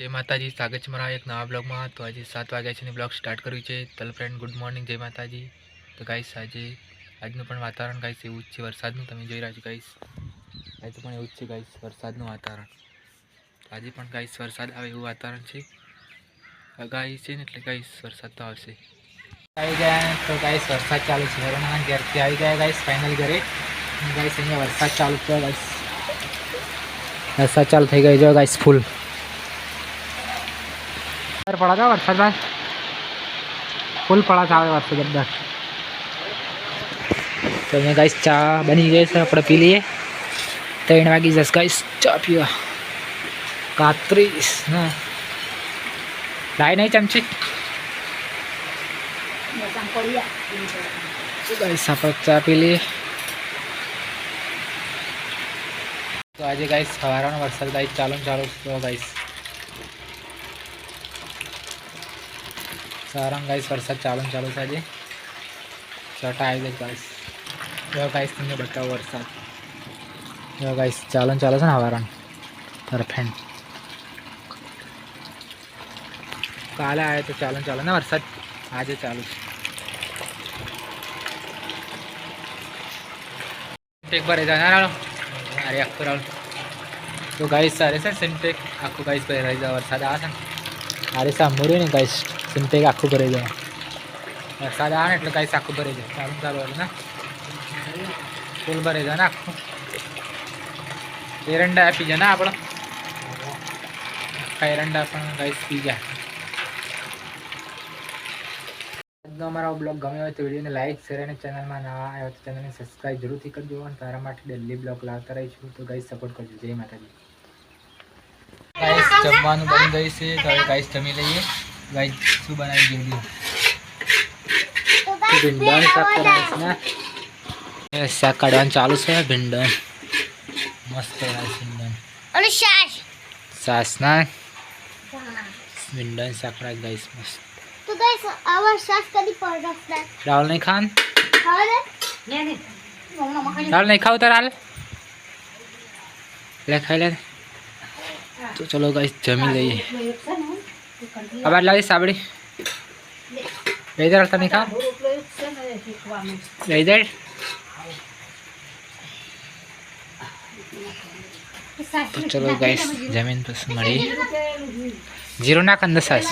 जय माताजी, स्वागत है मारा एक नवा ब्लॉग में। तो आज 7 वाग्या છે ब्लॉग स्टार्ट કર્યું છે। તો ફ્રેન્ડ ગુડ મોર્નિંગ, જય માતાજી। તો ગાઈસ આજનું પણ વાતાવરણ ગાઈસ એવું જ છે, વરસાદનું તમે જોઈ રહ્યા છો ગાઈસ। આજે પણ એવું જ છે ગાઈસ, વરસાદનું વાતાવરણ। આજે પણ ગાઈસ વરસાદ આવે એવું વાતાવરણ છે, આગાહી છે ને, એટલે ગાઈસ વરસાદ તો આવશે। આવી ગયા તો ગાઈસ વરસાદ ચાલુ છે, ઘરના ઘેરથી આવી ગયા ગાઈસ ફાઇનલ ઘરે। ગાઈસ અહીંયા વરસાદ ચાલુ છે ગાઈસ, વરસાદ ચાલુ થઈ ગયો જો ગાઈસ ફૂલ पड़ा था वरसाद में, फुल पड़ा था वरसाद जबरदस्त। तो मैं गाइस चा बनी गई से अपने पी लिए 3 वागी जस गाइस चा पीवा कात्रीस ना लाई नहीं चमची तो गाइस आप चा पी लिए। तो आज गाइस सवार वरसाद गाइस चालू तो गाइस सारा गाइस वरसाद चालू है। आज छोटा आई गई गाइस, जो गाइस तुमने बताओ वरसाद जो गाइस चालू है ना हवारण परफेक्ट। काले आए तो चालू ना वरसाद, आज चालू एक बार जाना अरे आखो राव तो गाइस सारे से सिंटेक आखो गाइस भराई वरसाद आ अरे सामोर नहीं गाइस सिंटेक आखू भराई जाए वरसाद आए એટલે ગાઈસ આખું ભરાઈ જાય ચાલુ હોય ને ફૂલ ભરાઈ જાય ને આખું એરંડા આપી જાય ને આપણો એરંડા પણ ગાઈસ પી જાય। આજનો અમારો બ્લોગ ગમ્યો હોય તો વિડીયોને લાઈક શેર અને ચેનલમાં નવા આવ્યો તો ચેનલને સબસ્ક્રાઈબ જરૂરથી કરજો અને તારા માટે ડેલી બ્લોગ લાવતા રહીશું। તો ગાઈસ સપોર્ટ કરજો। જય માતાજી। ગાઈસ જમવાનું બની ગયું છે, તો હવે ગાઈસ જમી લઈએ। गाइस શું બનાવી દીધું ભીંડા શાક करायचं ना, શાક કાઢવાનું ચાલુ છે। ભીંડા મસ્ત करायचं ભીંડા અને સાસ ના ભીંડા શાક करायचं गाइस मस्त। तो गाइस आवर सास कधी पडतात राहुल नहीं खान खाले नहीं राहुल नहीं खाओ तो राहुल ले खाई ले। तो चलो गाइस जमी लइए। अब लागी साबड़ी इधर नहीं खा इधर तो चलो गाइस जमीन पर मड़ी जीरो ना कंद सास